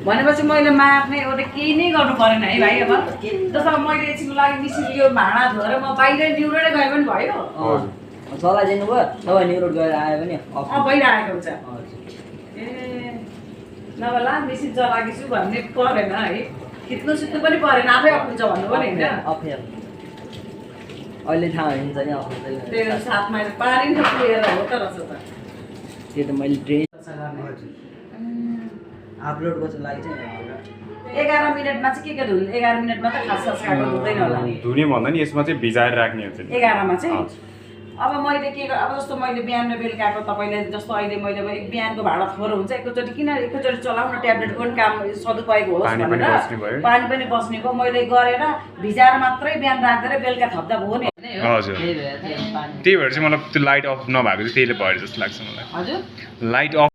भनेपछि मैले मार्ने एउटा केही नै गर्नु परेन है भाइ अब जस्तो अब मैले एकछिनको लागि मिसिन यो भाँडा धोएर म बाहिर निहुरेरै गए पनि भयो चलाइदिनु भयो तपाईँ निरोड गएर आयो भने भइरहेको हुन्छ ए नभए ला मिसिन चलाएछु भन्ने परेन है खिच्नु सिक्नु पनि परेन आफै अप्रिन्छ भन्नु पनि होइन अहिले थाहा हुन्छ नि अप्रिन्छ त्यो साथमा पानी त पुगेर हो त रहेछ त त्यो त मैले ड्रेन अपलोड गर्छु लागि चाहिँ 11 मिनेटमा चाहिँ के धुनु 11 मिनेटमा त खास खास काट्नु हुँदैन होला धुने भन्दा नि यसमा चाहिँ भिजाएर राख्ने हुन्छ नि 11 मा चाहिँ अब मैले के अब जस्तो मैले बिहान र बेलुकाको तपाईले जस्तो अहिले मैले बिहानको भाडा थोर हुन्छ एकचोटि किन एकचोटि चलाउन ट्याब्लेटको पनि काम सदुपयोग होस् भनेर पानी पनि बस्ने भयो मैले गरेर भिजाएर मात्रै बिहान राख्दै बेलुका थप्दा भयो नि हजुर त्यही भएर चाहिँ मलाई त्यो लाइट अफ नभएको चाहिँ त्यसले भएर जस्तो लाग्छ मलाई हजुर लाइट अफ